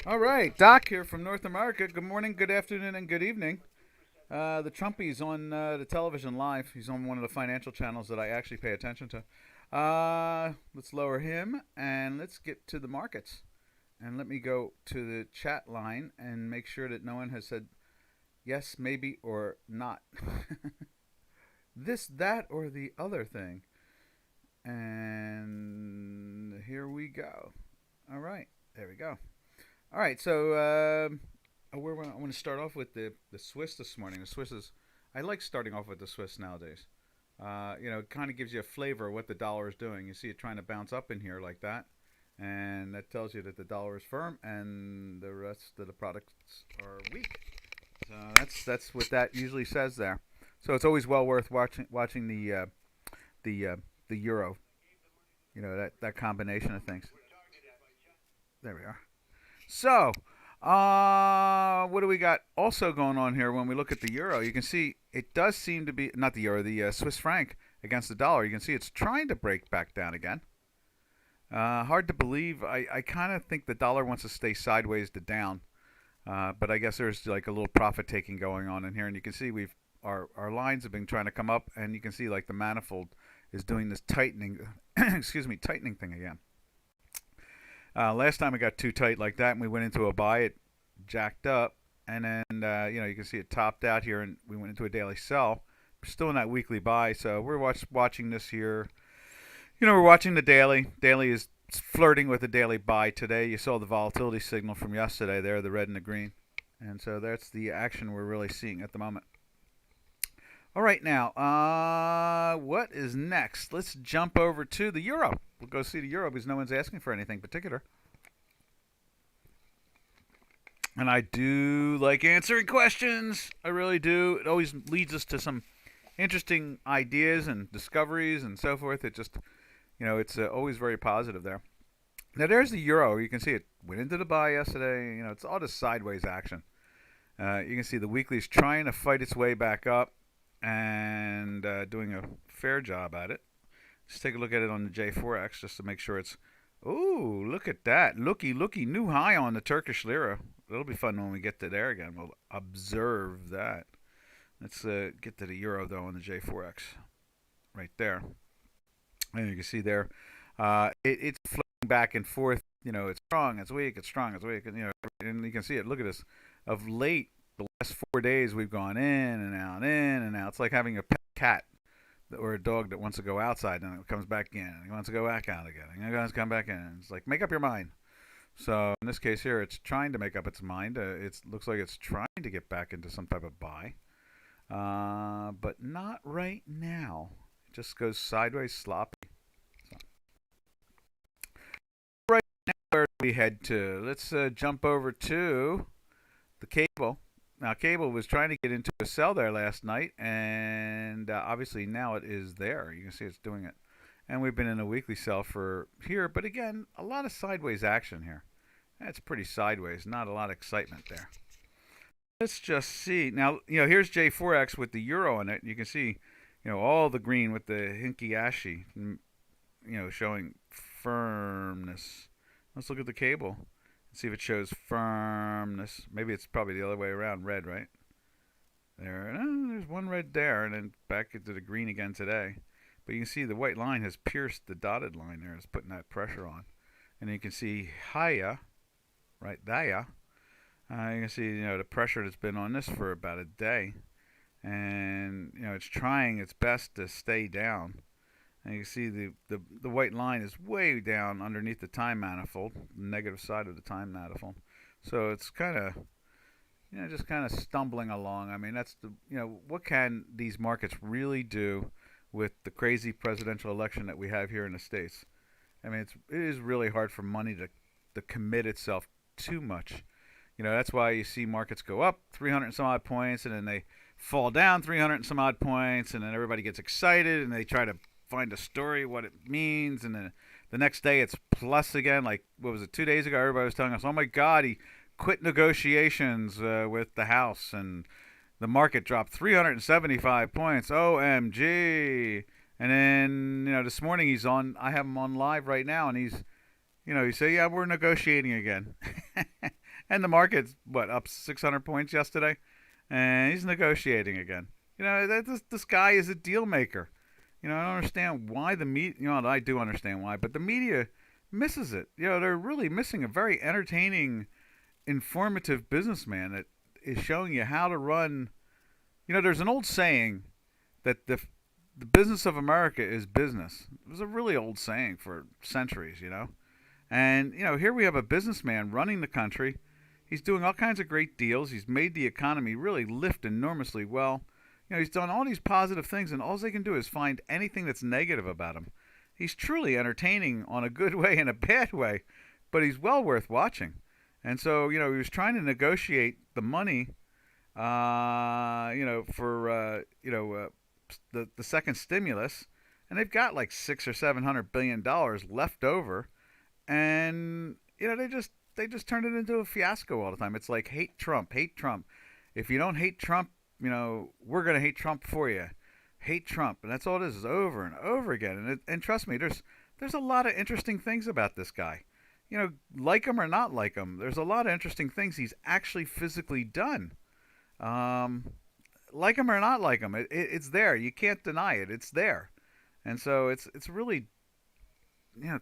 All right, Doc here from North America. Good morning, good afternoon, and good evening. The Trumpy's on the television live. He's on one of the financial channels that I actually pay attention to. Let's lower him and let's get to the markets. And let me go to the chat line and make sure that no one has said yes, maybe, or not. This, that, or the other thing. And here we go. All right, there we go. All right, so I want to start off with the Swiss this morning. The Swiss is, I like starting off with the Swiss nowadays. It kind of gives you a flavor of what the dollar is doing. You see it trying to bounce up in here like that, and that tells you that the dollar is firm and the rest of the products are weak. So that's what that usually says there. So it's always well worth watching the euro. That combination of things. There we are. So, what do we got also going on here when we look at the euro? You can see it does seem to be, not the euro, the Swiss franc against the dollar. You can see it's trying to break back down again. Hard to believe. I kind of think the dollar wants to stay sideways to down. But I guess there's like a little profit taking going on in here. And you can see our lines have been trying to come up. And you can see like the manifold is doing this tightening, excuse me, tightening thing again. Last time it got too tight like that, and we went into a buy, it jacked up, and then you can see it topped out here, and we went into a daily sell. We're still in that weekly buy, so we're watching this here. We're watching the daily. Daily is flirting with the daily buy today. You saw the volatility signal from yesterday there, the red and the green, and so that's the action we're really seeing at the moment. All right, now, what is next? Let's jump over to the euro. We'll go see the euro because no one's asking for anything particular. And I do like answering questions. I really do. It always leads us to some interesting ideas and discoveries and so forth. It just, it's always very positive there. Now, there's the euro. You can see it went into the buy yesterday. It's all just sideways action. You can see the weekly is trying to fight its way back up and doing a fair job at it. Just take a look at it on the J4X just to make sure it's. Ooh, look at that. Looky, new high on the Turkish lira. It'll be fun when we get to there again. We'll observe that. Let's get to the euro, though, on the J4X. Right there. And you can see there, it's floating back and forth. It's strong, it's weak, it's strong, it's weak. And you can see it. Look at this. Of late, the last 4 days, we've gone in and out, in and out. It's like having a pet cat or a dog that wants to go outside and it comes back in. And he wants to go back out again. And he wants to come back in. It's like, make up your mind. So in this case here, it's trying to make up its mind. It looks like it's trying to get back into some type of buy. But not right now. It just goes sideways sloppy. So. Right now, where do we head to? Let's jump over to the cable. Now, cable was trying to get into a sell there last night, and obviously now it is there. You can see it's doing it. And we've been in a weekly sell for here, but again, a lot of sideways action here. That's pretty sideways, not a lot of excitement there. Let's just see. Now, here's J4X with the euro in it. You can see, all the green with the hinky ashy, showing firmness. Let's look at the cable. See if it shows firmness. Maybe it's probably the other way around, red, right? There's one red there, and then back into the green again today. But you can see the white line has pierced the dotted line there. It's putting that pressure on. And you can see higher, right there. You can see, the pressure that's been on this for about a day. And, it's trying its best to stay down. And you can see the white line is way down underneath the time manifold, the negative side of the time manifold. So it's kind of, just kind of stumbling along. I mean, that's what can these markets really do with the crazy presidential election that we have here in the States? I mean, it is really hard for money to commit itself too much. That's why you see markets go up 300 and some odd points, and then they fall down 300 and some odd points, and then everybody gets excited, and they try to find a story, what it means, and then the next day it's plus again. Like, what was it, 2 days ago? Everybody was telling us, oh my God, he quit negotiations with the House, and the market dropped 375 points. OMG. And then, this morning I have him on live right now, and he say, yeah, we're negotiating again. And the market's, what, up 600 points yesterday? And he's negotiating again. This guy is a deal maker. I don't understand why the media, I do understand why, but the media misses it. They're really missing a very entertaining, informative businessman that is showing you how to run. There's an old saying that the business of America is business. It was a really old saying for centuries. And, here we have a businessman running the country. He's doing all kinds of great deals. He's made the economy really lift enormously well. He's done all these positive things, and all they can do is find anything that's negative about him. He's truly entertaining on a good way and a bad way, but he's well worth watching. And so, he was trying to negotiate the money, for, the second stimulus, and they've got like $600 or $700 billion left over, and they just turned it into a fiasco all the time. It's like hate Trump, hate Trump. If you don't hate Trump, we're gonna hate Trump for you. Hate Trump, and that's all it is over and over again. And trust me, there's a lot of interesting things about this guy. Like him or not like him, there's a lot of interesting things he's actually physically done. Like him or not like him, it's there. You can't deny it. It's there. And so it's really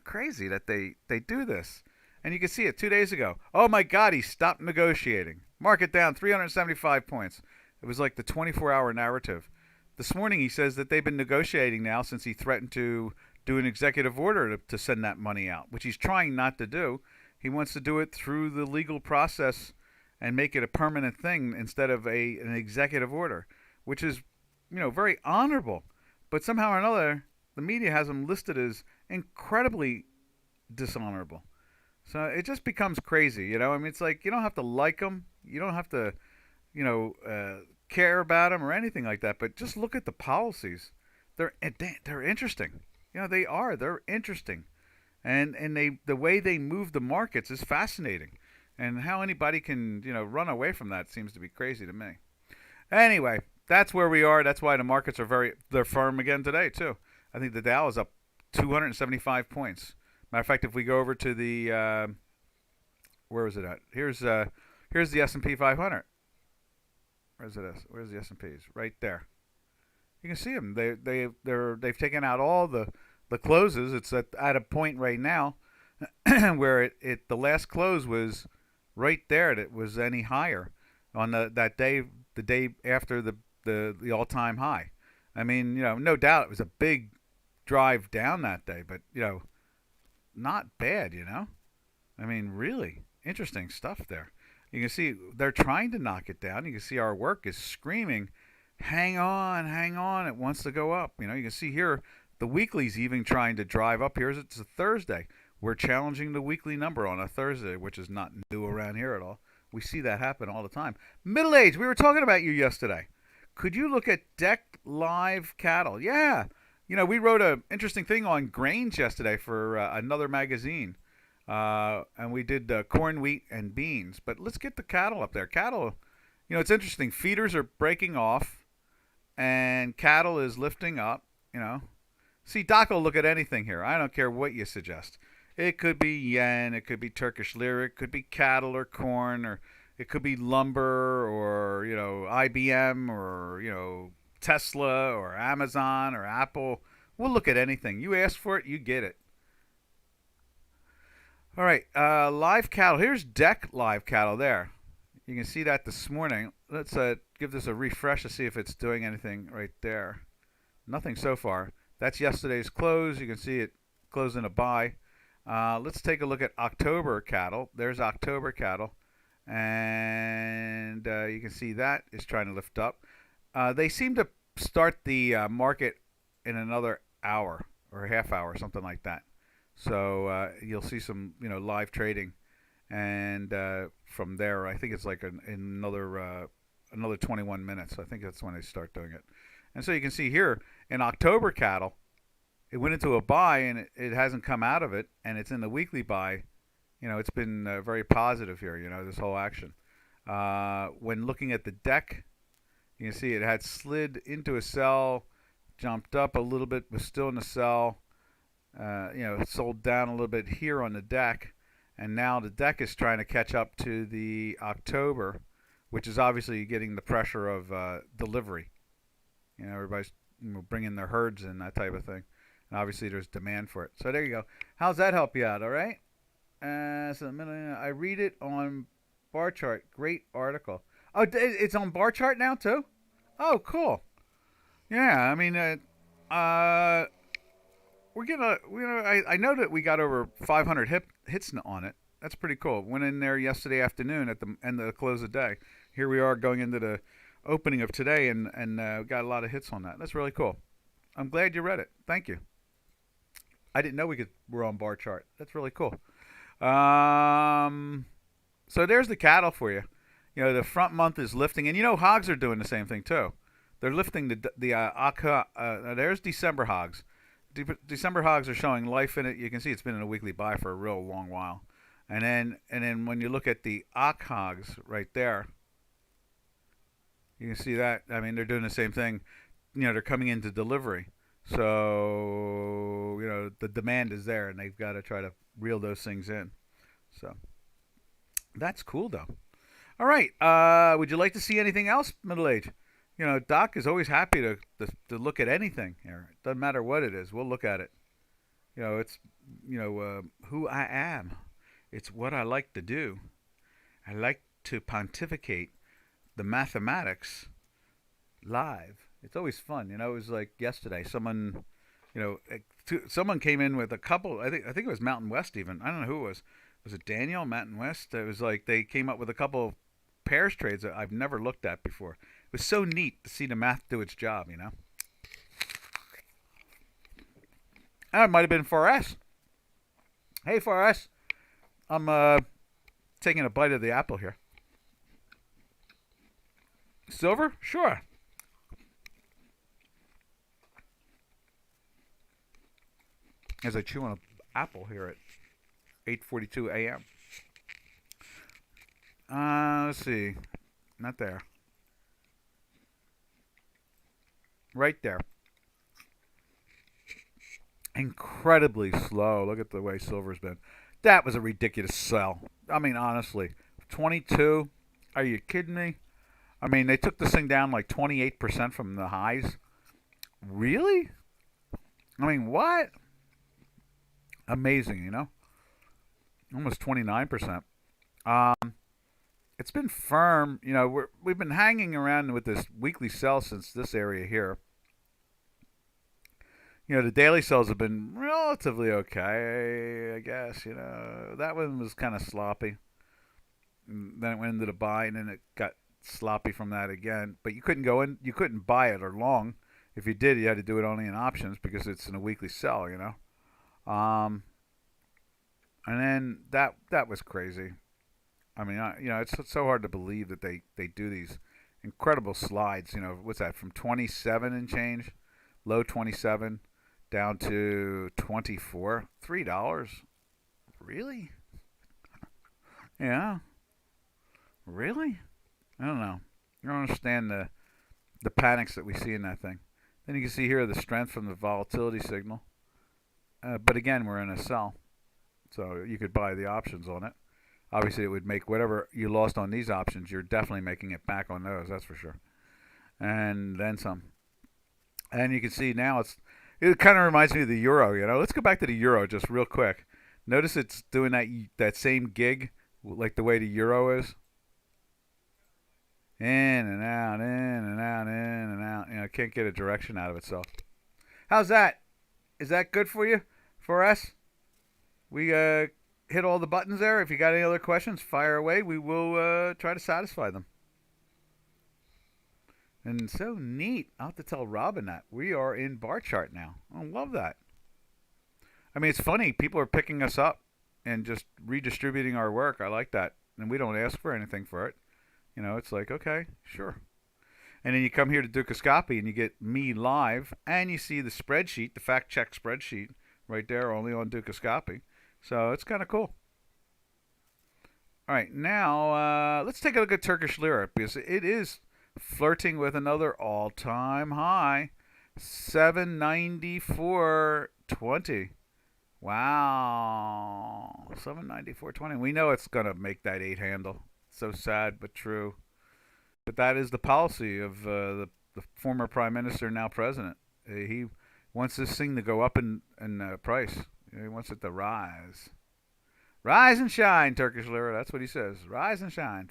crazy that they do this. And you can see it 2 days ago. Oh my God, he stopped negotiating. Market down 375 points. It was like the 24-hour narrative. This morning he says that they've been negotiating now since he threatened to do an executive order to send that money out, which he's trying not to do. He wants to do it through the legal process and make it a permanent thing instead of an executive order, which is, very honorable. But somehow or another, the media has him listed as incredibly dishonorable. So it just becomes crazy, it's like you don't have to like them, you don't have to, care about them or anything like that. But just look at the policies; they're interesting. They are. They're interesting, and the way they move the markets is fascinating, and how anybody can run away from that seems to be crazy to me. Anyway, that's where we are. That's why the markets are they're firm again today too. I think the Dow is up 275 points. Matter of fact, if we go over to the where is it at? Here's the S&P 500. Where's the S&Ps? Right there. You can see them. They've taken out all the closes. It's at a point right now where the last close was right there. That was any higher on that day, the day after the all-time high. I mean, no doubt it was a big drive down that day, but not bad, I mean, really interesting stuff there. You can see they're trying to knock it down. You can see our work is screaming, hang on, it wants to go up. You can see here the weekly's even trying to drive up. It's a Thursday. We're challenging the weekly number on a Thursday, which is not new around here at all. We see that happen all the time. Middle age, we were talking about you yesterday. Could you look at Deck Live Cattle? Yeah. We wrote an interesting thing on grains yesterday for another magazine, and we did corn, wheat, and beans. But let's get the cattle up there. Cattle, it's interesting. Feeders are breaking off, and cattle is lifting up. See, Doc will look at anything here. I don't care what you suggest. It could be yen, it could be Turkish lira, it could be cattle or corn, or it could be lumber, or IBM, or Tesla or Amazon or Apple. We'll look at anything. You ask for it, you get it. All right, live cattle. Here's Deck Live Cattle there. You can see that this morning. Let's give this a refresh to see if it's doing anything right there. Nothing so far. That's yesterday's close. You can see it closed in a buy. Let's take a look at October cattle. There's October cattle. And you can see that is trying to lift up. They seem to start the market in another hour or a half hour, something like that. So you'll see some, live trading, and from there, I think it's like another 21 minutes. I think that's when they start doing it. And so you can see here in October cattle, it went into a buy and it hasn't come out of it, and it's in the weekly buy. It's been very positive here. This whole action. When looking at the deck, you can see it had slid into a sell, jumped up a little bit, was still in the sell. It sold down a little bit here on the deck, and now the deck is trying to catch up to the October, which is obviously getting the pressure of delivery. Everybody's bringing their herds and that type of thing, and obviously there's demand for it. So there you go. How's that help you out? All right. So I read it on bar chart. Great article. Oh, it's on bar chart now too. Oh, cool. Yeah, I mean, we're gonna, I know that we got over 500 hits on it. That's pretty cool. Went in there yesterday afternoon at the end of the close of the day. Here we are going into the opening of today, and got a lot of hits on that. That's really cool. I'm glad you read it. Thank you. I didn't know we're on bar chart. That's really cool. So there's the cattle for you. The front month is lifting, and hogs are doing the same thing too. They're lifting there's December hogs. December hogs are showing life in it. You can see it's been in a weekly buy for a real long while. And then when you look at the Ock hogs right there, you can see that. I mean, they're doing the same thing. They're coming into delivery. So, the demand is there, and they've got to try to reel those things in. So that's cool, though. All right. Would you like to see anything else, Middle Age? Doc is always happy to look at anything here. It doesn't matter what it is. We'll look at it. It's, who I am. It's what I like to do. I like to pontificate the mathematics live. It's always fun. It was like yesterday. Someone came in with a couple. I think it was Mountain West even. I don't know who it was. Was it Daniel, Mountain West? It was like they came up with a couple pairs trades that I've never looked at before. It was so neat to see the math do its job, It might have been 4S. Hey, 4S. I'm taking a bite of the apple here. Silver? Sure. As I chew on an apple here at 8:42 a.m. Let's see. Not there. Right there. Incredibly slow. Look at the way silver's been. That was a ridiculous sell. I mean, honestly. 22? Are you kidding me? I mean, they took this thing down like 28% from the highs. Really? I mean, what? Amazing, Almost 29%. It's been firm. We've been hanging around with this weekly sell since this area here. The daily sells have been relatively okay, I guess. That one was kind of sloppy. And then it went into the buy, and then it got sloppy from that again. But you couldn't go in. You couldn't buy it or long. If you did, you had to do it only in options because it's in a weekly sell. And then that was crazy. I mean, it's so hard to believe that they do these incredible slides. What's that, from 27 and change, low 27, down to 24, $3. Really? Yeah. Really? I don't know. I don't understand the panics that we see in that thing. Then you can see here the strength from the volatility signal. But again, we're in a sell. So you could buy the options on it. Obviously, it would make whatever you lost on these options, you're definitely making it back on those, that's for sure. And then some. And you can see now it kind of reminds me of the euro, Let's go back to the euro just real quick. Notice it's doing that same gig, like the way the euro is. In and out, in and out, in and out. Can't get a direction out of itself. How's that? Is that good for you? For us? We hit all the buttons there. If you got any other questions, fire away. We will try to satisfy them. And so neat. I'll have to tell Robin that. We are in bar chart now. I love that. I mean, it's funny. People are picking us up and just redistributing our work. I like that. And we don't ask for anything for it. It's like, okay, sure. And then you come here to Dukascopy and you get me live. And you see the spreadsheet, the fact check spreadsheet right there, only on Dukascopy. So it's kind of cool. All right, now let's take a look at Turkish lira because it is flirting with another all-time high, 794.20. Wow, 794.20. We know it's gonna make that 8 handle. So sad but true. But that is the policy of the former prime minister, now president. He wants this thing to go up in price. He wants it to rise. Rise and shine, Turkish lira. That's what he says. Rise and shine.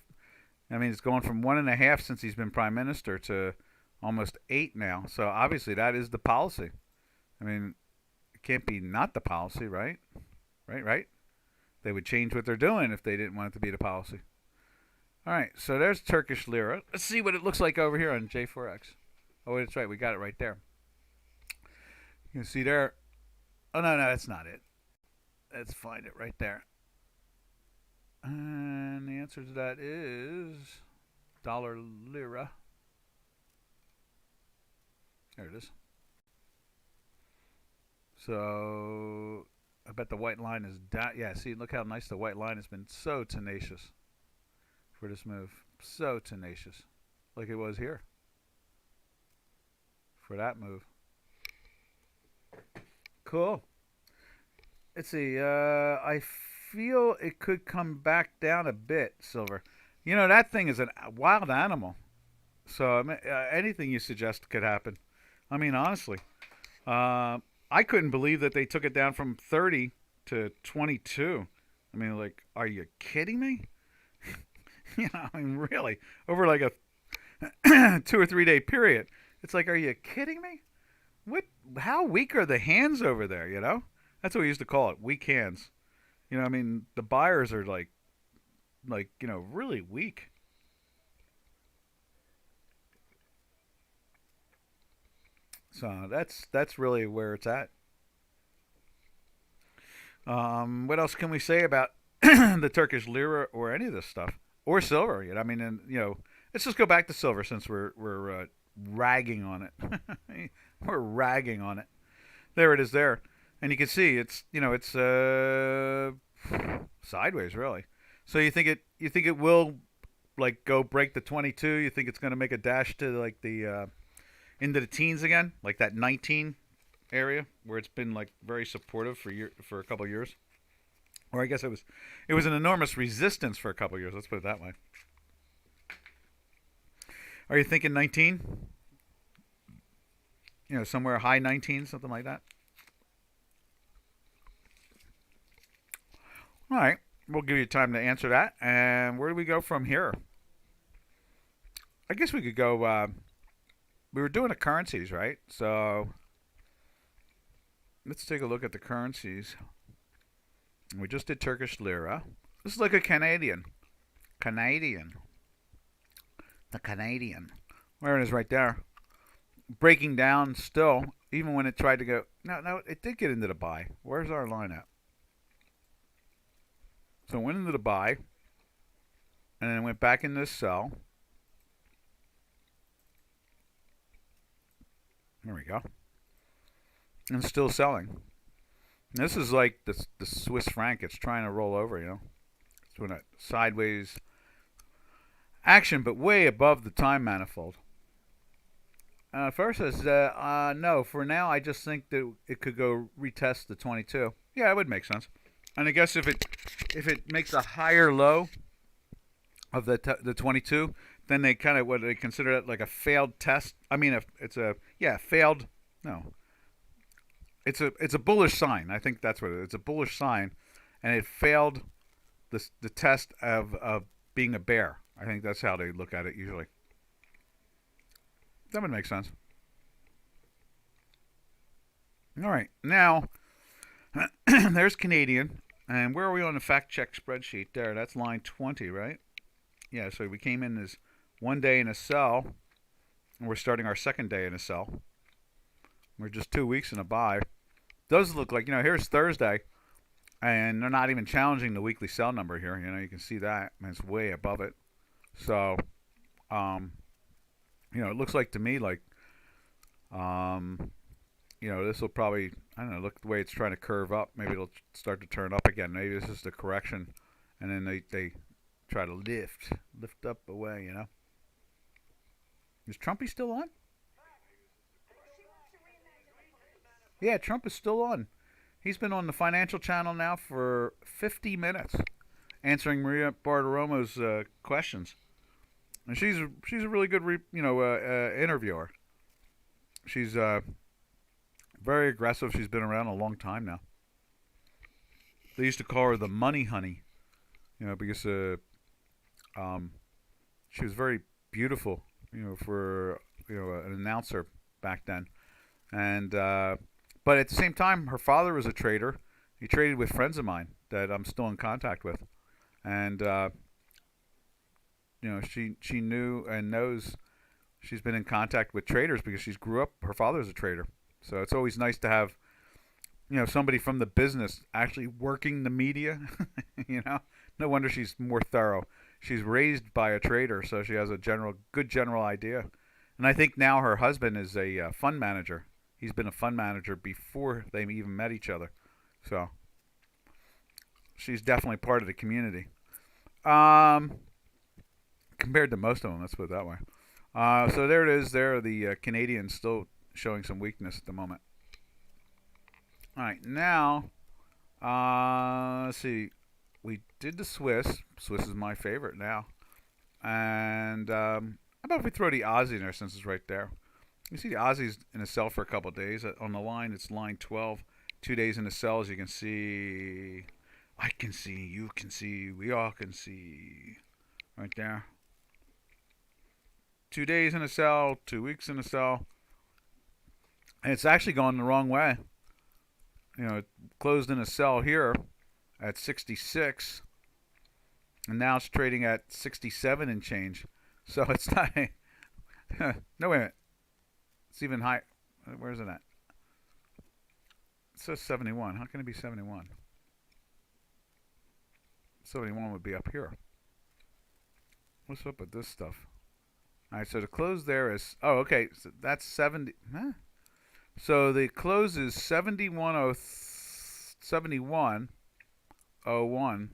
I mean, it's going from 1.5 since he's been prime minister to almost 8 now. So obviously that is the policy. I mean, it can't be not the policy, right? Right. They would change what they're doing if they didn't want it to be the policy. All right, so there's Turkish lira. Let's see what it looks like over here on J4X. Oh, that's right. We got it right there. You can see there. Oh, no, that's not it. Let's find it right there. And the answer to that is dollar lira. There it is. So I bet the white line is down. Yeah, see, look how nice the white line has been. So tenacious for this move. So tenacious. Like it was here for that move. Cool. Let's see. I feel it could come back down a bit, silver. You know, that thing is a wild animal. So I mean, anything you suggest could happen. I mean, honestly. I couldn't believe that they took it down from 30 to 22. I mean, like, are you kidding me? You know, I mean, really, over like a 2 or 3 day period. It's like, are you kidding me? What? How weak are the hands over there? You know, that's what we used to call it, weak hands. You know, I mean, the buyers are like you know, really weak. So that's really where it's at. What else can we say about the Turkish lira or any of this stuff or silver? You know, I mean, and you know, let's just go back to silver since we're ragging on it. We're ragging on it. There it is there, and you can see it's, you know, it's sideways really. So you think it will like go break the 22? You think it's going to make a dash to like the into the teens again, like that 19 area where it's been like very supportive for a couple of years, or I guess it was an enormous resistance for a couple of years. Let's put it that way. Are you thinking 19? You know, somewhere high 19, something like that. All right, we'll give you time to answer that. And where do we go from here? I guess we could go. We were doing the currencies, right? So let's take a look at the currencies. We just did Turkish lira. This is like a Canadian. The Canadian. There it is right there. Breaking down still, even when it tried to go. No, it did get into the buy. Where's our line at? So it went into the buy, and then it went back into the sell. There we go. And still selling. This is like the Swiss franc. It's trying to roll over, you know. It's doing a sideways action, but way above the time manifold. First says, no, for now I just think that it could go retest the 22. Yeah, it would make sense. And I guess if it makes a higher low of the 22, then they kind of what they consider it like a failed test. I mean, if it's a failed. No, it's a bullish sign. I think that's what it is. It's a bullish sign, and it failed the test of being a bear. I think that's how they look at it usually. That would make sense. All right, now there's Canadian, and where are we on the fact check spreadsheet? There, that's line 20, right? Yeah, so we came in as 1 day in a sell, and we're starting our second day in a sell. We're just 2 weeks in a buy. Does look like, you know, here's Thursday, and they're not even challenging the weekly sell number here. You know, you can see that, and it's way above it. So, you know, it looks like to me like, you know, this will probably, I don't know, look at the way it's trying to curve up. Maybe it'll start to turn up again. Maybe this is the correction, and then they try to lift up away, you know. Is Trumpy still on? Yeah, Trump is still on. He's been on the Financial Channel now for 50 minutes, answering Maria Bartiromo's questions. And she's a really good interviewer. She's very aggressive. She's been around a long time now. They used to call her the Money Honey, because she was very beautiful, for an announcer back then. And but at the same time, her father was a trader. He traded with friends of mine that I'm still in contact with, and she knew and knows. She's been in contact with traders because she's grew up. Her father's a trader, so it's always nice to have somebody from the business actually working the media. No wonder she's more thorough. She's raised by a trader, so she has a good general idea. And I think now her husband is a fund manager. He's been a fund manager before they even met each other, so she's definitely part of the community. Compared to most of them, let's put it that way. So there it is. There are the Canadians still showing some weakness at the moment. All right, now let's see. We did the Swiss. Swiss is my favorite now. And how about if we throw the Aussie in there since it's right there? You see the Aussie's in a sell for a couple of days. On the line, it's line 12. 2 days in the sell, as you can see. I can see, you can see, we all can see. Right there. 2 days in a sell, 2 weeks in a sell. And it's actually going the wrong way. It closed in a sell here at 66. And now it's trading at 67 and change. So it's not... No, wait a minute. It's even high. Where is it at? It says 71. How can it be 71? 71 would be up here. What's up with this stuff? All right, so the close there is... Oh, okay. So that's 70... Huh? So the close is 71.01.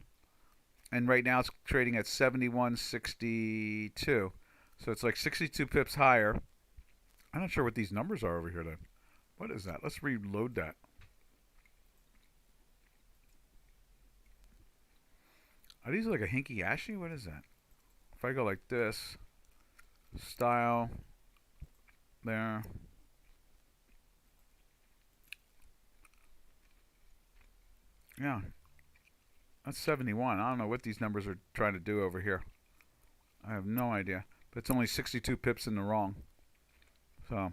And right now it's trading at 71.62. So it's like 62 pips higher. I'm not sure what these numbers are over here then. What is that? Let's reload that. Are these like a hinky ashy? What is that? If I go like this, style, there. Yeah. That's 71. I don't know what these numbers are trying to do over here. I have no idea. But it's only 62 pips in the wrong. So,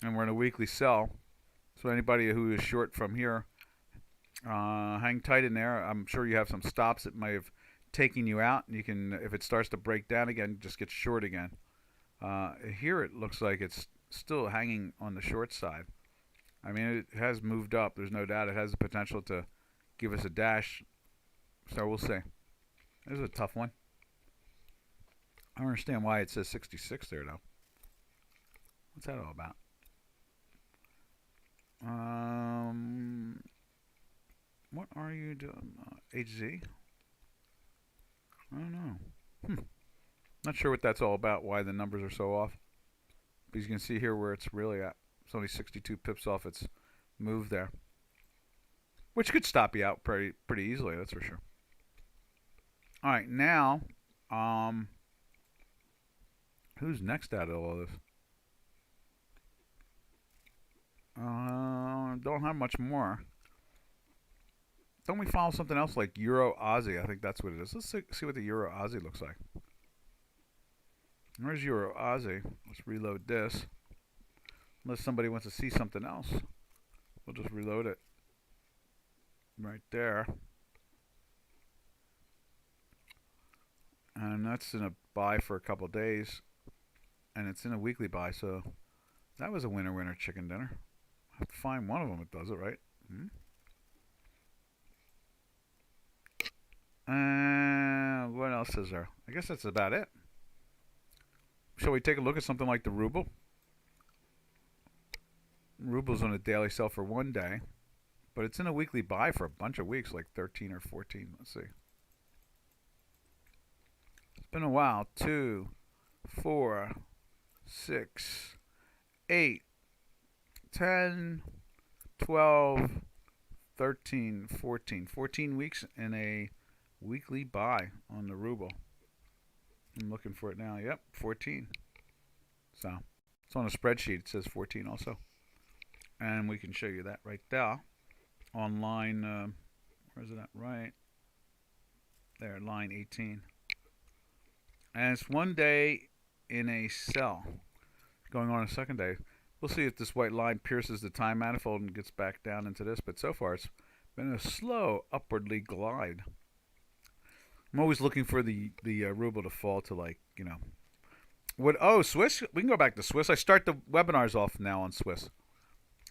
and we're in a weekly sell. So anybody who is short from here, hang tight in there. I'm sure you have some stops that might have taken you out. And you can, if it starts to break down again, just get short again. Here it looks like it's still hanging on the short side. I mean, it has moved up. There's no doubt it has the potential to give us a dash. So we'll see. This is a tough one. I don't understand why it says 66 there, though. What's that all about? What are you doing? HZ? I don't know. Not sure what that's all about, why the numbers are so off. But you can see here where it's really at. It's only 62 pips off its move there. Which could stop you out pretty easily, that's for sure. All right, now, who's next out of all this? Don't have much more. Don't we follow something else like Euro Aussie? I think that's what it is. Let's see what the Euro Aussie looks like. Where's Euro Aussie? Let's reload this. Unless somebody wants to see something else, we'll just reload it. Right there. And that's in a buy for a couple of days. And it's in a weekly buy, so that was a winner chicken dinner. I have to find one of them that does it, right? What else is there? I guess that's about it. Shall we take a look at something like the ruble? Ruble's on a daily sell for 1 day, but it's in a weekly buy for a bunch of weeks, like 13 or 14. Let's see. It's been a while. 2, 4, 6, 8, 10, 12, 13, 14. 14 weeks in a weekly buy on the ruble. I'm looking for it now. Yep, 14. So it's on a spreadsheet. It says 14 also. And we can show you that right there on line, where's it at? Right there, line 18. And it's 1 day in a sell going on a second day. We'll see if this white line pierces the time manifold and gets back down into this. But so far, it's been a slow upwardly glide. I'm always looking for the ruble to fall to, like, you know. What? Oh, Swiss? We can go back to Swiss. I start the webinars off now on Swiss.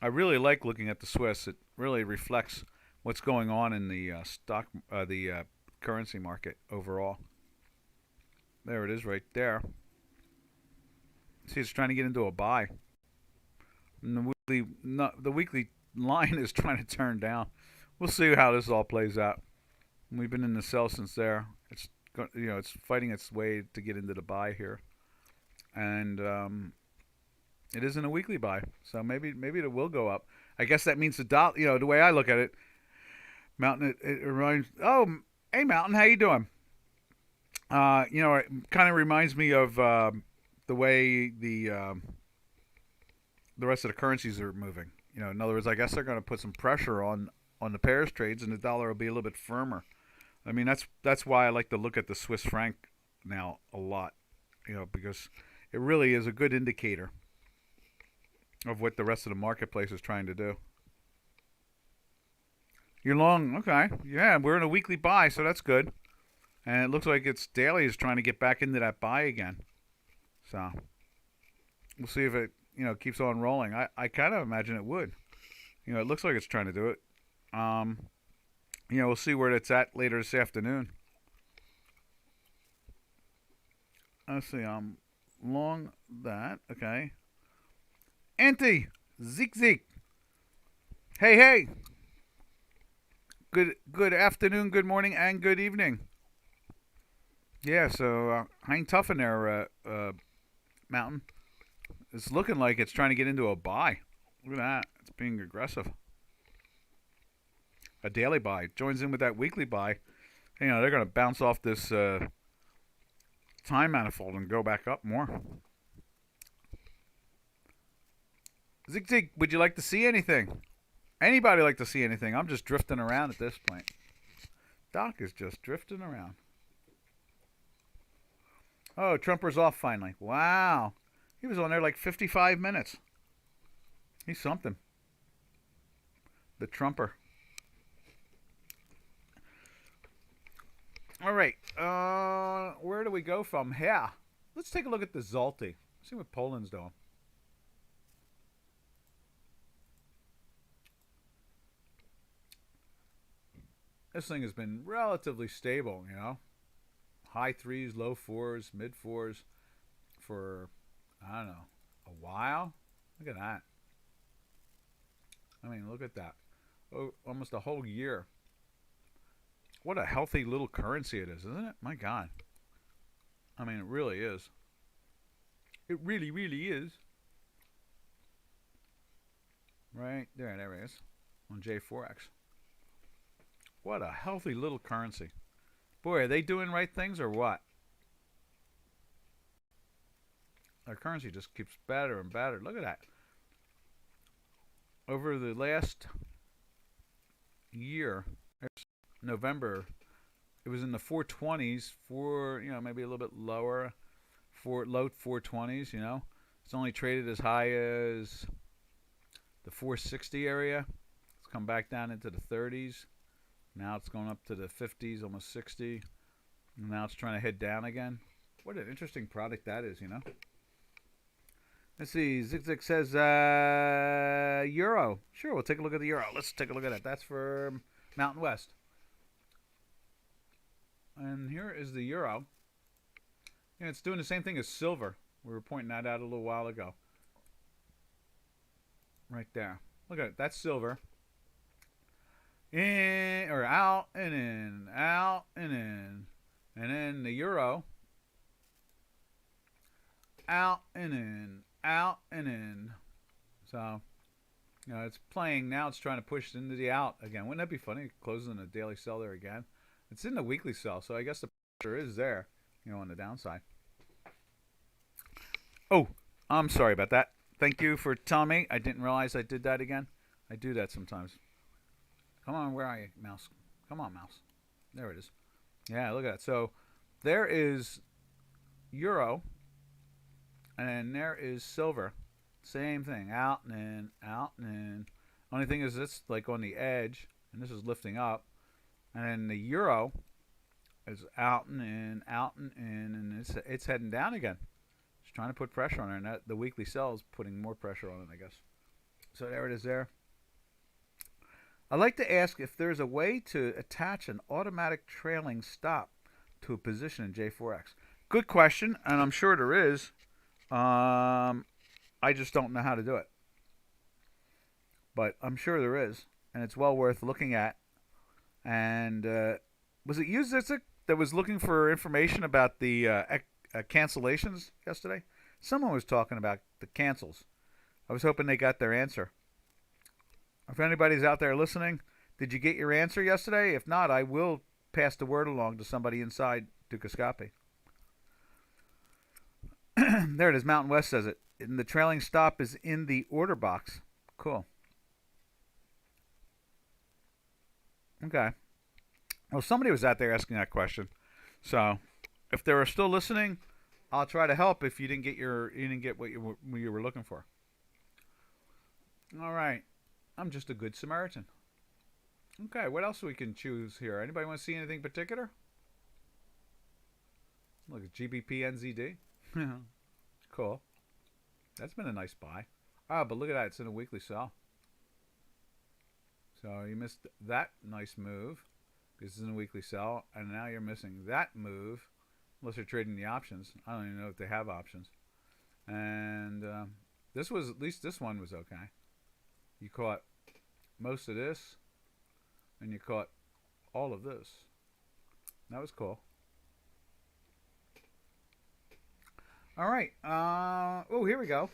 I really like looking at the Swiss. It really reflects what's going on in the currency market overall. There it is right there. See, it's trying to get into a buy. And the weekly line is trying to turn down. We'll see how this all plays out. We've been in the sell since there. It's, you know, it's fighting its way to get into the buy here, and it isn't a weekly buy, so maybe it will go up. I guess that means the dollar. You know, the way I look at it, Mountain. It reminds. Oh, hey, Mountain, how you doing? You know, it kind of reminds me of the way the rest of the currencies are moving. You know, in other words, I guess they're going to put some pressure on the pairs trades, and the dollar will be a little bit firmer. I mean, that's why I like to look at the Swiss franc now a lot. You know, because it really is a good indicator of what the rest of the marketplace is trying to do. You're long, okay? Yeah, we're in a weekly buy, so that's good. And it looks like its daily is trying to get back into that buy again. So we'll see if it, you know, keeps on rolling. I kind of imagine it would. You know, it looks like it's trying to do it. You know, we'll see where it's at later this afternoon. Let's see. Long that. Okay. Anti Zik. Hey. Good afternoon, good morning, and good evening. Yeah, so hang tough in there, Mountain. It's looking like it's trying to get into a buy. Look at that. It's being aggressive. A daily buy. Joins in with that weekly buy. You know, they're going to bounce off this time manifold and go back up more. Zig, would you like to see anything? Anybody like to see anything? I'm just drifting around at this point. Doc is just drifting around. Oh, Trumper's off finally. Wow. He was on there like 55 minutes. He's something. The Trumper. All right. Where do we go from here? Let's take a look at the Zloty. See what Poland's doing. This thing has been relatively stable, you know. High threes, low fours, mid fours for, I don't know, a while. Look at that. I mean, look at that. Oh, almost a whole year. What a healthy little currency it is, isn't it? My God. I mean, it really is. It really, really is. Right there, there it is. On J4X. What a healthy little currency. Boy, are they doing right things or what? Our currency just keeps better and better. Look at that. Over the last year, November, it was in the 420s, maybe a little bit lower, low 420s, you know. It's only traded as high as the 460 area. It's come back down into the 30s. Now it's going up to the 50s, almost 60. And now it's trying to head down again. What an interesting product that is, you know. Let's see. Zig says Euro. Sure, we'll take a look at the Euro. Let's take a look at it. That's for Mountain West. And here is the Euro. Yeah, it's doing the same thing as silver. We were pointing that out a little while ago. Right there. Look at it. That's silver. In or out and in, out and in, and then the euro, out and in, out and in. So It's playing now. It's trying to push into the out again. Wouldn't that be funny? Closing a daily sell there again. It's in the weekly sell, so I guess the pressure is there, on the downside. Oh, I'm sorry about that. Thank you for telling me. I didn't realize I did that again. I do that sometimes. Come on, where are you, mouse? Come on, mouse. There it is. Yeah, look at that. So there is euro, and there is silver. Same thing, out and in, out and in. Only thing is it's like on the edge, and this is lifting up. And then the euro is out and in, and it's heading down again. It's trying to put pressure on it, and the weekly sell is putting more pressure on it, I guess. So there it is there. I'd like to ask if there's a way to attach an automatic trailing stop to a position in J4X. Good question, and I'm sure there is. I just don't know how to do it. But I'm sure there is, and it's well worth looking at. And was it used that was looking for information about the cancellations yesterday? Someone was talking about the cancels. I was hoping they got their answer. If anybody's out there listening, did you get your answer yesterday? If not, I will pass the word along to somebody inside Dukascopy. There it is. Mountain West says it. And the trailing stop is in the order box. Cool. Okay. Well, somebody was out there asking that question. So, if they were still listening, I'll try to help if you didn't get what you were looking for. All right. I'm just a good Samaritan. Okay, what else we can choose here? Anybody want to see anything particular? Look at GBP NZD. Cool. That's been a nice buy. Ah, but look at that. It's in a weekly sell. So you missed that nice move because it's in a weekly sell, and now you're missing that move unless you're trading the options. I don't even know if they have options. And this was, at least this one was okay. You caught most of this, and you caught all of this. That was cool. All right. Oh, here we go.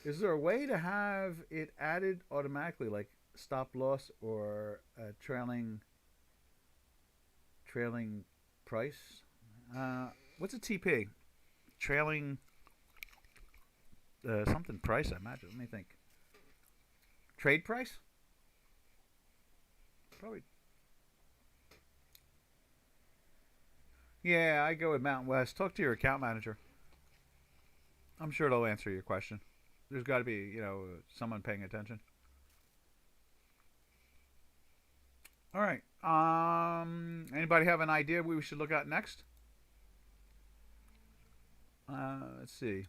Is there a way to have it added automatically, like stop loss or trailing price? What's a TP? Trailing something price, I imagine. Let me think. Trade price? Probably. Yeah, I go with Mountain West. Talk to your account manager. I'm sure they'll answer your question. There's got to be, someone paying attention. All right. Anybody have an idea what we should look at next? Let's see.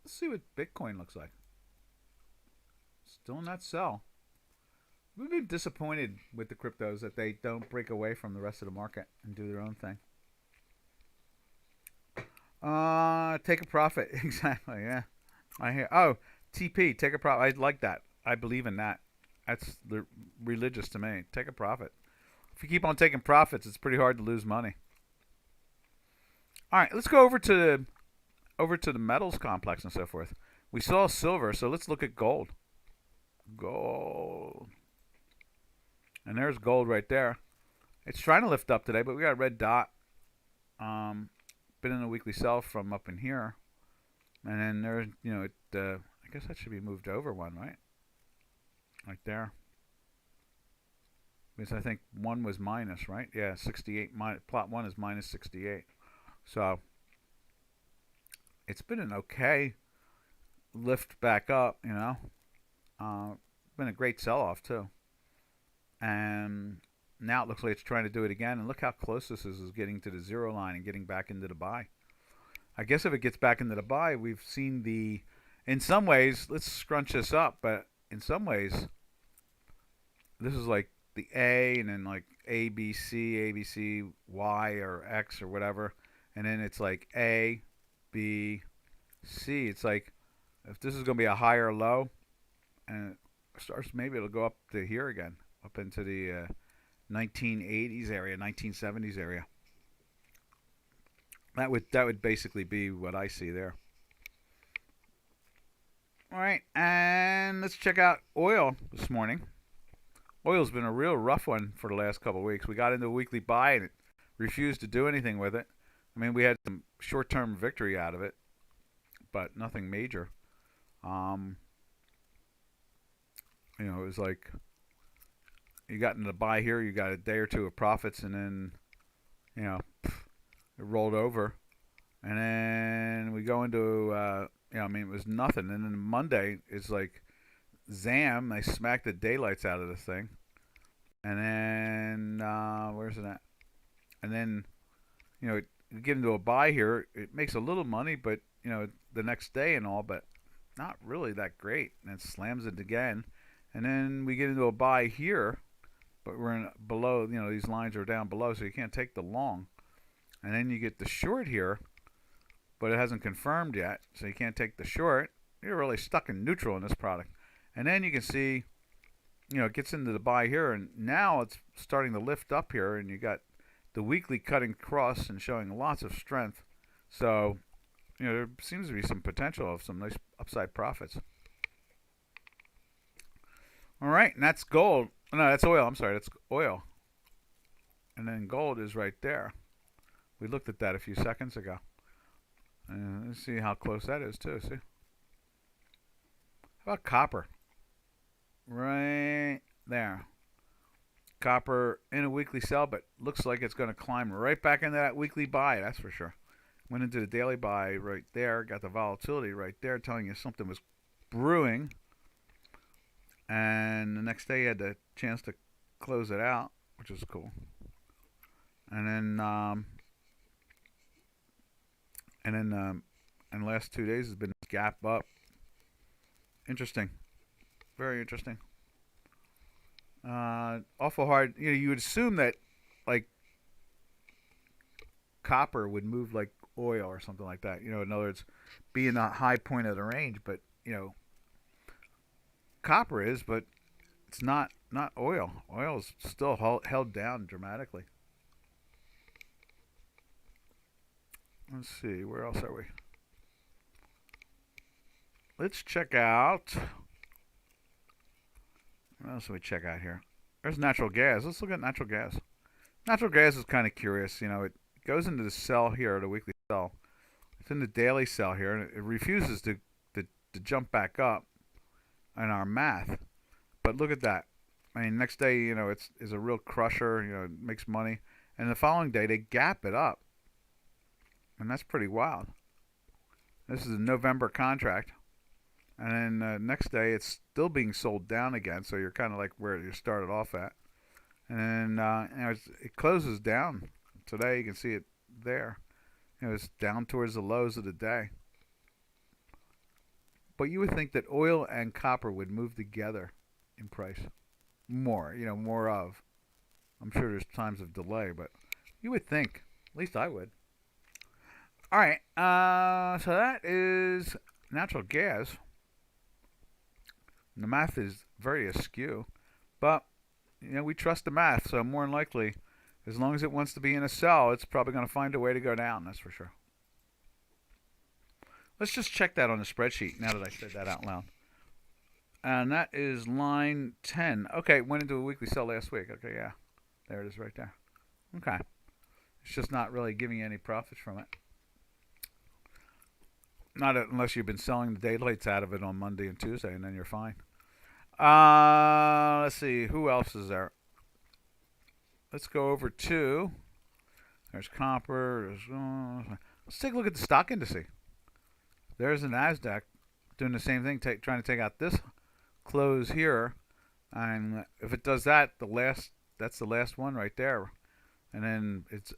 Let's see what Bitcoin looks like. Still in that sell. We've been disappointed with the cryptos that they don't break away from the rest of the market and do their own thing. Take a profit. Exactly, yeah. I hear. Oh, TP, take a profit. I like that. I believe in that. That's religious to me. Take a profit. If you keep on taking profits, it's pretty hard to lose money. All right, let's go over to the metals complex and so forth. We saw silver, so let's look at gold. Gold. And there's gold right there. It's trying to lift up today, but we got a red dot. Been in a weekly sell from up in here. And then there's, I guess that should be moved over one, right? Right there. Because I think one was minus, right? Yeah, 68. Plot 1 is minus 68. So it's been an okay lift back up, been a great sell-off too. And now it looks like it's trying to do it again. And look how close this is getting to the zero line and getting back into the buy. I guess if it gets back into the buy, we've seen in some ways, let's scrunch this up, but in some ways, this is like the A and then like A, B, C, Y, or X or whatever. And then it's like A, B, C. It's like if this is going to be a higher low, and it starts, maybe it'll go up to here again, up into the 1980s area, 1970s area. That would basically be what I see there. All right, and let's check out oil this morning. Oil's been a real rough one for the last couple of weeks. We got into a weekly buy and it refused to do anything with it. I mean, we had some short-term victory out of it, but nothing major. Um, you know, it was like you got into the buy here, you got a day or two of profits, and then you know it rolled over, and then we go into I mean, it was nothing, and then Monday is like Zam, they smacked the daylights out of this thing, and then where's it at? And then you get into a buy here, it makes a little money, but the next day and all, but not really that great, and it slams it again, and then we get into a buy here, but we're in below. These lines are down below, so you can't take the long, and then you get the short here, but it hasn't confirmed yet, so you can't take the short. You're really stuck in neutral in this product. And then you can see, it gets into the buy here, and now it's starting to lift up here, and you got the weekly cutting across and showing lots of strength. So, there seems to be some potential of some nice upside profits. All right, and that's gold. No, that's oil. I'm sorry, that's oil. And then gold is right there. We looked at that a few seconds ago. And let's see how close that is, too. See? How about copper? Right there. Copper in a weekly sell, but looks like it's going to climb right back into that weekly buy, that's for sure. Went into the daily buy right there, got the volatility right there telling you something was brewing. And the next day you had the chance to close it out, which is cool. And then in the last 2 days has been a gap up. Interesting. Very interesting. Awful hard. You would assume that like copper would move like oil or something like that. In other words, be in the high point of the range, but copper is, but it's not oil. Oil is still held down dramatically. Let's see, where else are we? Let's check out. What else do we check out here? There's natural gas. Let's look at natural gas. Natural gas is kind of curious. It goes into the sell here, the weekly sell. It's in the daily sell here, and it refuses to jump back up in our math. But look at that. I mean, next day, it's a real crusher. It makes money, and the following day they gap it up, and that's pretty wild. This is a November contract. And then next day, it's still being sold down again, so you're kind of like where you started off at. And then it closes down. Today, you can see it there. It's down towards the lows of the day. But you would think that oil and copper would move together in price. More, more of. I'm sure there's times of delay, but you would think. At least I would. All right, so that is natural gas. The math is very askew, but we trust the math, so more than likely, as long as it wants to be in a sell, it's probably going to find a way to go down, that's for sure. Let's just check that on the spreadsheet now that I said that out loud. And that is line 10. Okay, went into a weekly sell last week. Okay, yeah, there it is right there. Okay, it's just not really giving you any profits from it. Not unless you've been selling the daylights out of it on Monday and Tuesday, and then you're fine. Let's see. Who else is there? Let's go over to... There's copper. Let's take a look at the stock indices. There's the Nasdaq doing the same thing, trying to take out this close here. And if it does that, that's the last one right there. And then it's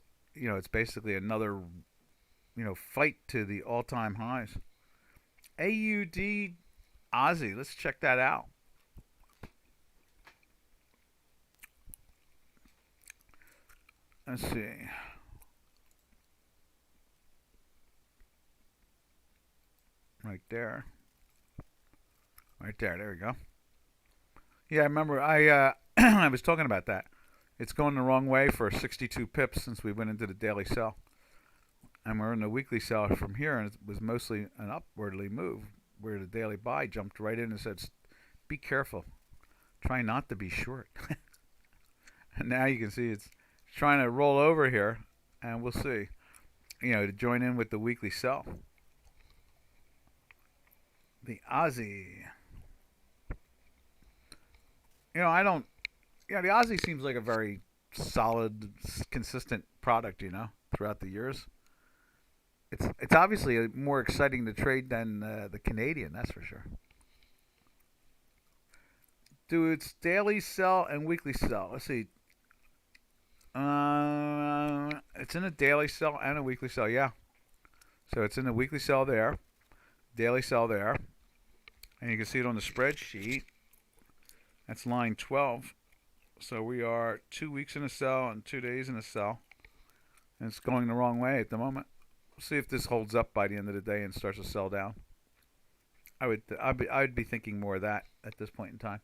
basically another... fight to the all-time highs. AUD Aussie. Let's check that out. Let's see. Right there. Right there. There we go. Yeah, I remember I I was talking about that. It's going the wrong way for 62 pips since we went into the daily sell. And we're in the weekly sell from here, and it was mostly an upwardly move. where the daily buy jumped right in and said, "Be careful. Try not to be short." And now you can see it's trying to roll over here, and we'll see. To join in with the weekly sell. The Aussie. I don't. The Aussie seems like a very solid, consistent product. Throughout the years. It's obviously more exciting to trade than the Canadian. That's for sure. Do its daily sell and weekly sell. Let's see. It's in a daily sell and a weekly sell. Yeah. So it's in the weekly sell there, daily sell there, and you can see it on the spreadsheet. That's line 12. So we are 2 weeks in a sell and 2 days in a sell, and it's going the wrong way at the moment. We'll see if this holds up by the end of the day and starts to sell down. I'd be thinking more of that at this point in time.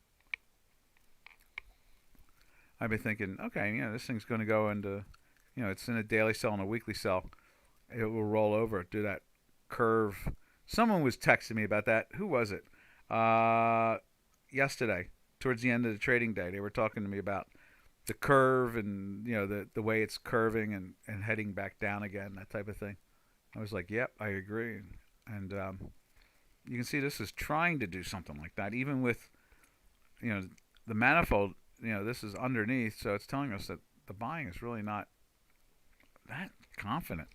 I'd be thinking, okay, this thing's going to go into, it's in a daily sell and a weekly sell. It will roll over, do that curve. Someone was texting me about that. Who was it? Yesterday, towards the end of the trading day, they were talking to me about the curve and, the way it's curving and heading back down again, that type of thing. I was like, yep, I agree. And you can see this is trying to do something like that, even with, the manifold. This is underneath, so it's telling us that the buying is really not that confident.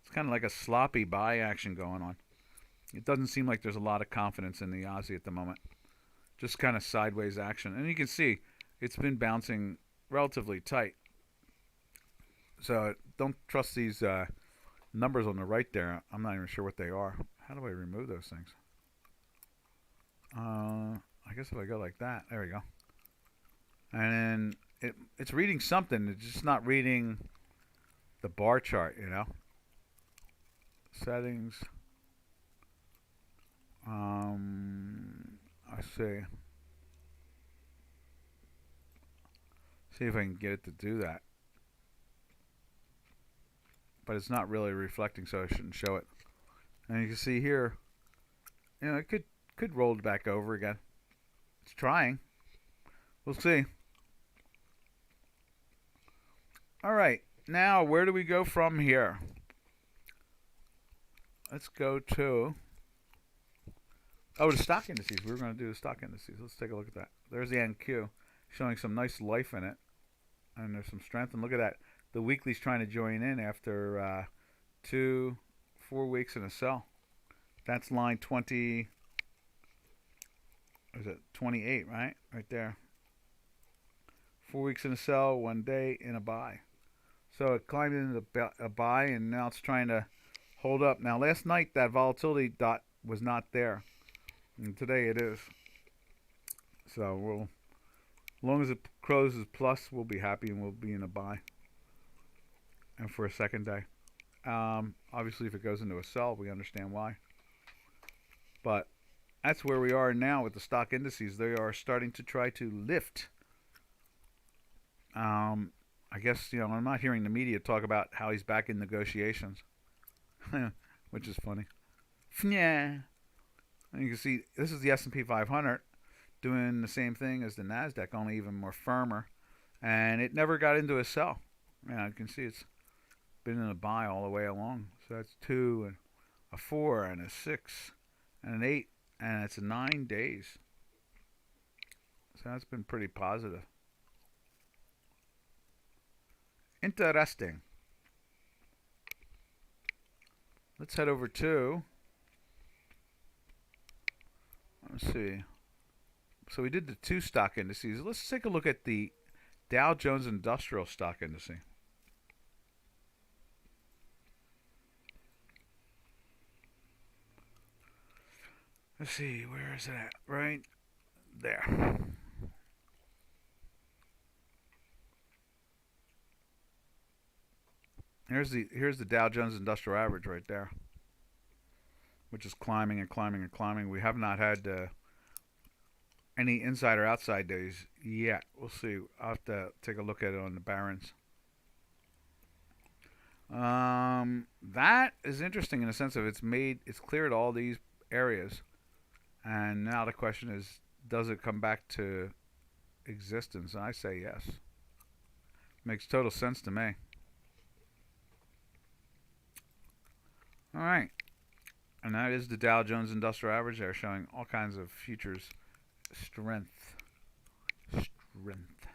It's kind of like a sloppy buy action going on. It doesn't seem like there's a lot of confidence in the Aussie at the moment. Just kind of sideways action. And you can see it's been bouncing relatively tight. So don't trust these numbers on the right there. I'm not even sure what they are. How do I remove those things? I guess if I go like that, there we go. And then it's reading something. It's just not reading the bar chart, Settings. I see. See if I can get it to do that. But it's not really reflecting, so I shouldn't show it. And you can see here, it could roll back over again. It's trying. We'll see. All right. Now, where do we go from here? Let's go to... the stock indices. We were going to do the stock indices. Let's take a look at that. There's the NQ, showing some nice life in it. And there's some strength. And look at that. The weekly's trying to join in after 4 weeks in a sell. That's line 20... Is it 28, right? Right there. 4 weeks in a sell, 1 day in a buy. So it climbed into a buy, and now it's trying to hold up. Now, last night, that volatility dot was not there. And today it is. So as long as it closes plus, we'll be happy and we'll be in a buy. And for a second day. Obviously, if it goes into a sell, we understand why. But that's where we are now with the stock indices. They are starting to try to lift. I guess, I'm not hearing the media talk about how he's back in negotiations. Which is funny. Yeah. And you can see, this is the S&P 500 doing the same thing as the Nasdaq, only even more firmer. And it never got into a sell. You can see it's been in a buy all the way along. So that's 2 and a 4 and a 6 and an 8. And it's 9 days. So that's been pretty positive. Interesting. Let's head over to... Let's see. So we did the 2 stock indices. Let's take a look at the Dow Jones Industrial Stock Index. Let's see, where is it at? Right there. Here's the Dow Jones Industrial Average right there, which is climbing and climbing and climbing. We have not had any inside or outside days yet. We'll see. I'll have to take a look at it on the Barron's. That is interesting in the sense of it's cleared all these areas And now the question is, does it come back to existence? And I say yes. Makes total sense to me. All right. And that is the Dow Jones Industrial Average there, showing all kinds of futures strength. Strength.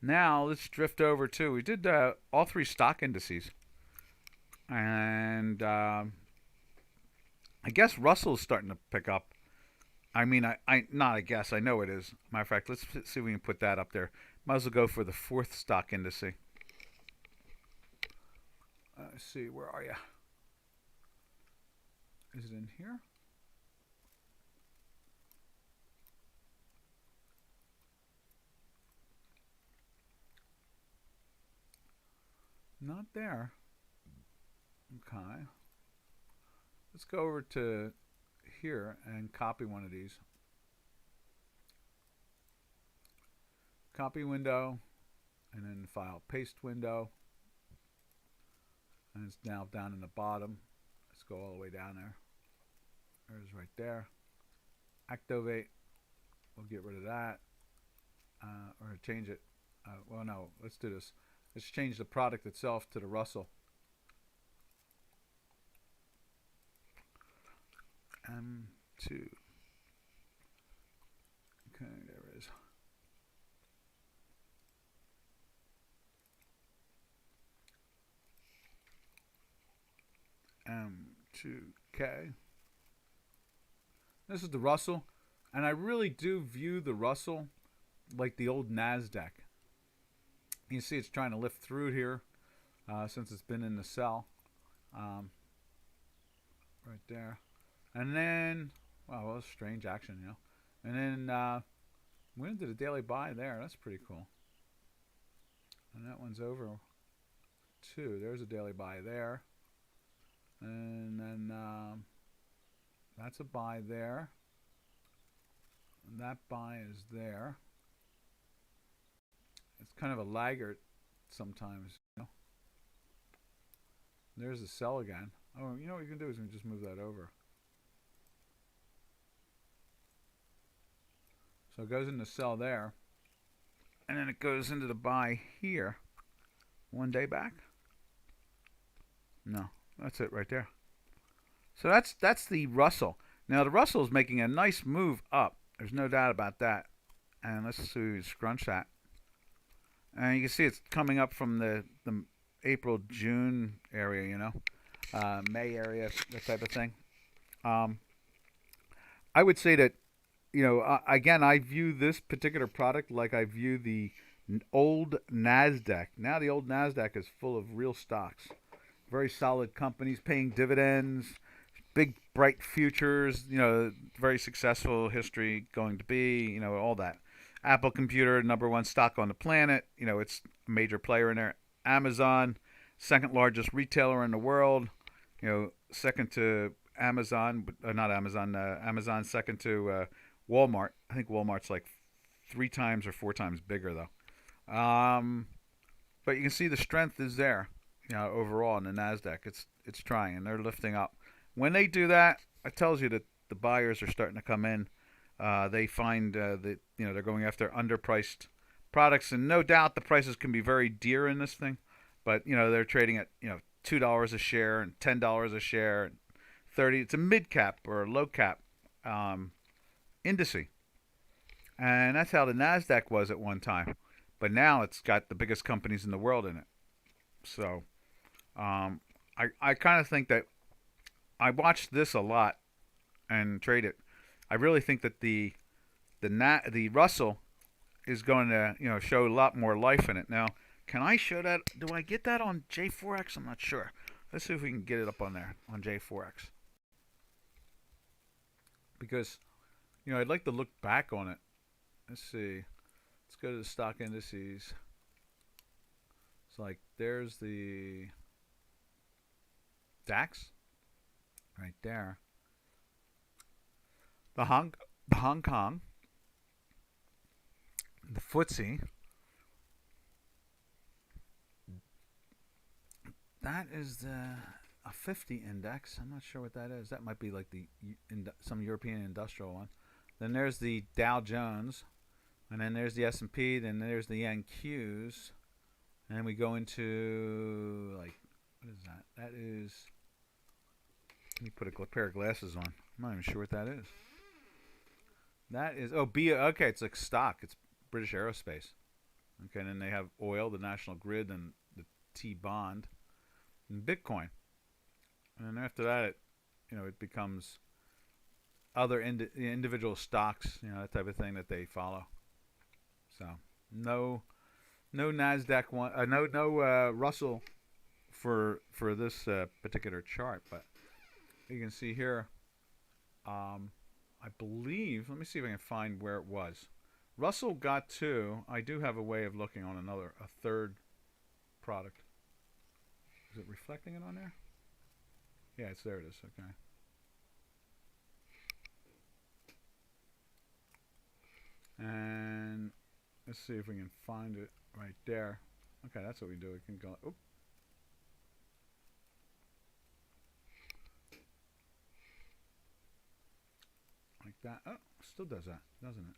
Now let's drift over to, we did all three stock indices. And I guess Russell's starting to pick up. I mean, not I guess, I know it is. Matter of fact, let's see if we can put that up there. Might as well go for the fourth stock index. Let's see, where are you? Is it in here? Not there. Okay. Let's go over to here and copy one of these. Copy window, and then file paste window. And it's now down in the bottom. Let's go all the way down there. There's right there. Activate. We'll get rid of that. Or change it. Well, no, let's do this. Let's change the product itself to the Russell. M2. Okay, there it is. M2K. This is the Russell, and I really do view the Russell like the old Nasdaq. You see it's trying to lift through here since it's been in the sell. Right there. And then, wow, well, strange action, you know. And then went into the daily buy there. That's pretty cool. And that one's over too. There's a daily buy there. And then that's a buy there. And that buy is there. It's kind of a laggard sometimes, you know. There's a sell again. Oh, you know what you can do is you can just move that over. So it goes into sell there. And then it goes into the buy here. 1 day back? No, that's it right there. So that's the Russell. Now the Russell is making a nice move up. There's no doubt about that. And let's see, scrunch that. And you can see it's coming up from the April, June area, you know, May area, that type of thing. I would say that, you know, again, I view this particular product like I view the old Nasdaq. Now the old Nasdaq is full of real stocks, very solid companies paying dividends, big bright futures, you know, very successful history going to be, you know, all that. Apple Computer, #1 stock on the planet. You know, it's a major player in there. Amazon, second largest retailer in the world. You know, second to Amazon, not Amazon. Amazon second to Walmart. I think Walmart's like 3 times or 4 times bigger though. But you can see the strength is there. You know, overall in the Nasdaq, it's trying and they're lifting up. When they do that, it tells you that the buyers are starting to come in. They find that, you know, they're going after underpriced products, and no doubt the prices can be very dear in this thing, but you know they're trading at, you know, $2 a share and $10 a share, and 30. It's a mid cap or a low cap indice, and that's how the Nasdaq was at one time. But now it's got the biggest companies in the world in it. So I kind of think that I watched this a lot and trade it. I really think that the Russell is going to, you know, show a lot more life in it. Now, can I show that? Do I get that on J4X? I'm not sure. Let's see if we can get it up on there on J4X. Because, you know, I'd like to look back on it. Let's see. Let's go to the stock indices. It's like there's the DAX right there. The Hong Kong, the FTSE, that is the a 50 index. I'm not sure what that is. That might be like some European industrial one. Then there's the Dow Jones, and then there's the S&P. Then there's the NQs, and then we go into like, what is that? That is. Let me put a pair of glasses on. I'm not even sure what that is. That is okay. It's like stock. It's British Aerospace. Okay, and then they have oil, the National Grid, and the T bond, and Bitcoin. And then after that, it becomes other individual stocks, that type of thing that they follow. So no Nasdaq one, no Russell for this particular chart, but you can see here. I believe. Let me see if I can find where it was. Russell got to. I do have a way of looking on a third product. Is it reflecting it on there? Yeah, there it is. Okay. And let's see if we can find it right there. Okay, that's what we do. We can go. Oop. Like that. Oh, still does that, doesn't it?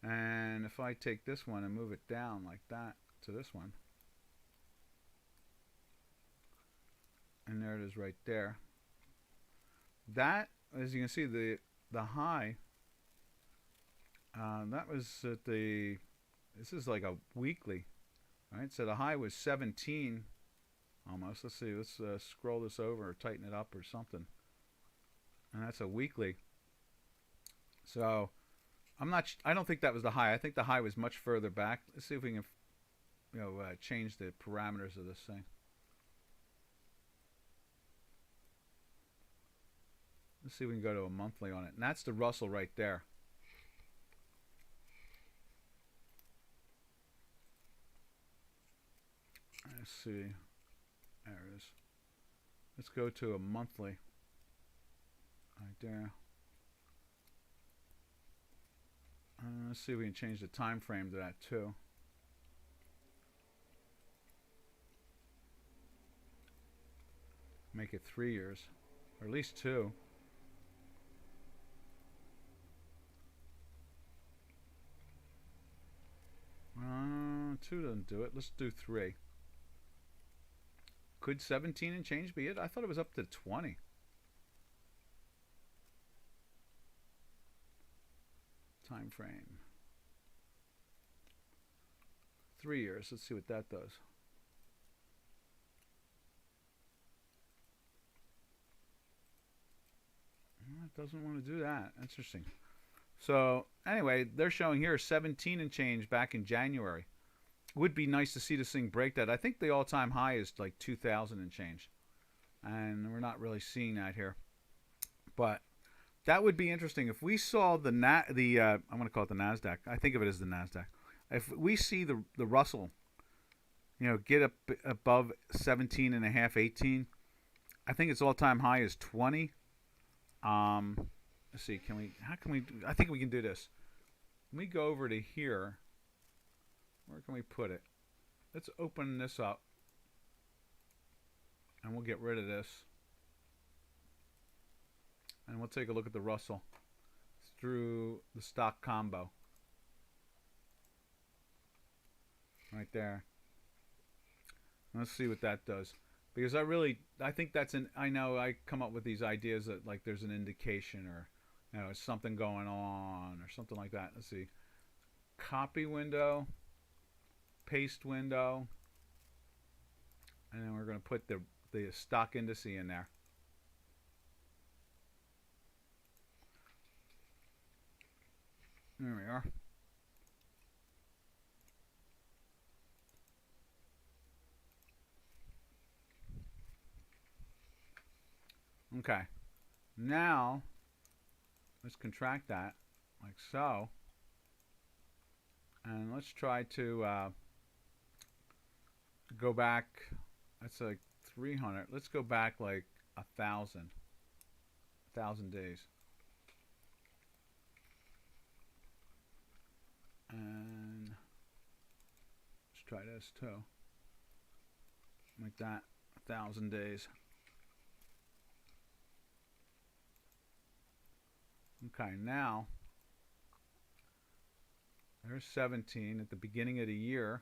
And if I take this one and move it down like that to this one, and there it is right there. That, as you can see, the high, that was at the, this is like a weekly, right? So the high was 17 almost. Let's see, let's scroll this over or tighten it up or something. And that's a weekly. So I don't think that was the high. I think the high was much further back. Let's see if we can change the parameters of this thing. Let's see if we can go to a monthly on it. And that's the Russell right there. Let's see. There it is. Let's go to a monthly. Right there. Let's see if we can change the time frame to that too. Make it 3 years, or at least 2. Two doesn't do it. Let's do 3. Could 17 and change be it? I thought it was up to 20. Time frame. 3 years. Let's see what that does. It doesn't want to do that. Interesting. So anyway, they're showing here 17 and change back in January. Would be nice to see this thing break that. I think the all-time high is like 2,000 and change, and we're not really seeing that here. But that would be interesting if we saw the I'm going to call it the Nasdaq. I think of it as the Nasdaq. If we see the Russell, get up above 17 and a half, 18. I think its all-time high is 20. Let's see. How can we do? I think we can do this. Let me go over to here. Where can we put it? Let's open this up, and we'll get rid of this. And we'll take a look at the Russell through the stock combo. Right there. Let's see what that does. Because I think that's I know I come up with these ideas that like there's an indication or something going on or something like that. Let's see. Copy window, paste window, and then we're going to put the stock index in there. There we are. Okay. Now, let's contract that like so. And let's try to go back. That's like 300. Let's go back like 1,000 days. And let's try this too. Like that. 1,000 days. Okay, now there's 17 at the beginning of the year.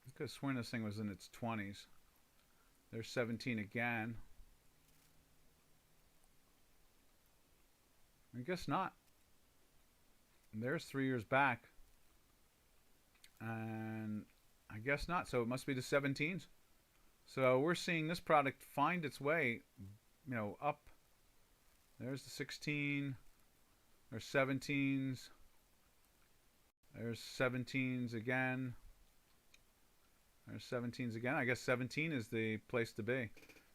I could have sworn this thing was in its 20s. There's 17 again. I guess not. There's 3 years back. And I guess not. So it must be the 17s. So we're seeing this product find its way, up. There's the 16. There's 17s. There's 17s again. There's 17s again. I guess 17 is the place to be.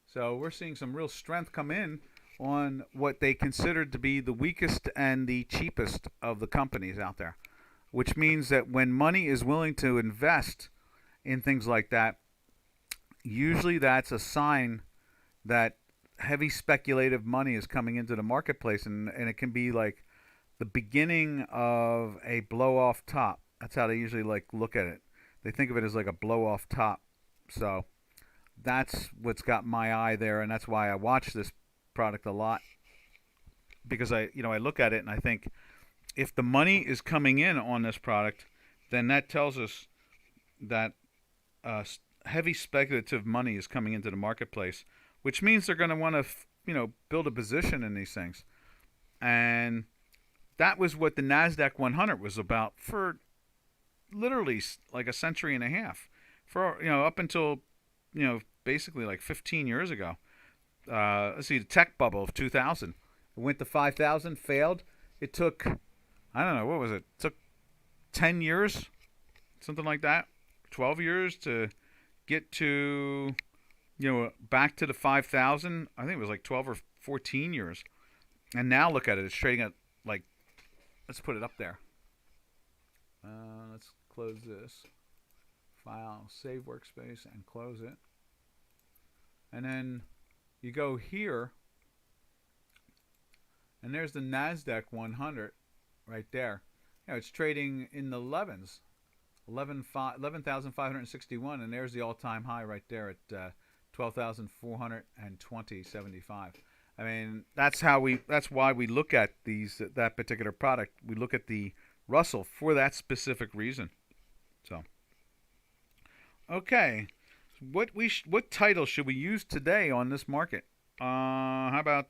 So we're seeing some real strength come in on what they considered to be the weakest and the cheapest of the companies out there, which means that when money is willing to invest in things like that, usually that's a sign that heavy speculative money is coming into the marketplace, and it can be like the beginning of a blow-off top. That's how they usually look at it. They think of it as like a blow-off top. So that's what's got my eye there, and that's why I watch this product a lot, because I look at it and I think if the money is coming in on this product, then that tells us that heavy speculative money is coming into the marketplace, which means they're going to want to build a position in these things. And that was what the Nasdaq 100 was about for literally like a century and a half, for up until basically like 15 years ago. Let's see, the tech bubble of 2000. It went to 5,000, failed. It took, I don't know, what was it? It took 10 years, something like that, 12 years to get to, back to the 5,000. I think it was like 12 or 14 years. And now look at it. It's trading at like, let's put it up there. Let's close this. File, save workspace, and close it. And then you go here, and there's the Nasdaq 100 right there. It's trading in the 11s, 11,561, and there's the all-time high right there at 12,420.75. I mean, that's why we look at that particular product. We look at the Russell for that specific reason. So, okay. What title should we use today on this market? How about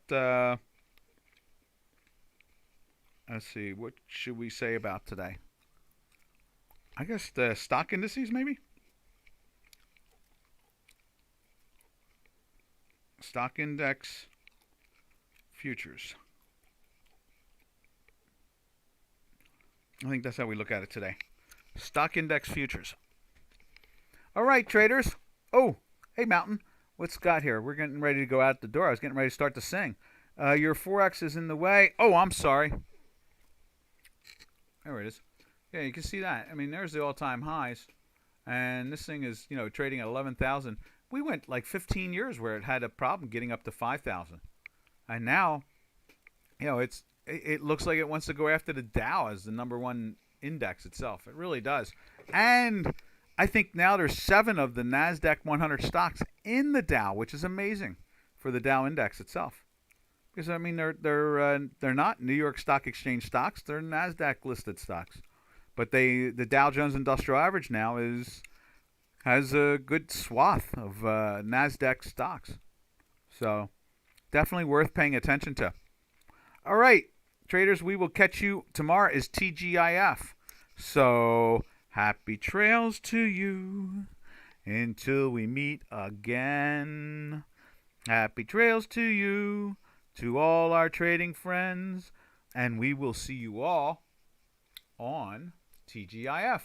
let's see, what should we say about today? I guess the stock indices, maybe. Stock index futures. I think that's how we look at it today. Stock index futures. All right, traders. Oh, hey, Mountain. What's got here? We're getting ready to go out the door. I was getting ready to start to sing. Your Forex is in the way. Oh, I'm sorry. There it is. Yeah, you can see that. I mean, there's the all-time highs. And this thing is, trading at 11,000. We went like 15 years where it had a problem getting up to 5,000. And now, it looks like it wants to go after the Dow as the #1 index itself. It really does. And I think now there's 7 of the Nasdaq 100 stocks in the Dow, which is amazing for the Dow index itself. Because I mean, they're not New York Stock Exchange stocks; they're Nasdaq listed stocks. But the Dow Jones Industrial Average now has a good swath of Nasdaq stocks. So definitely worth paying attention to. All right, traders, we will catch you tomorrow. Is TGIF. So happy trails to you until we meet again. Happy trails to you, to all our trading friends, and we will see you all on TGIF.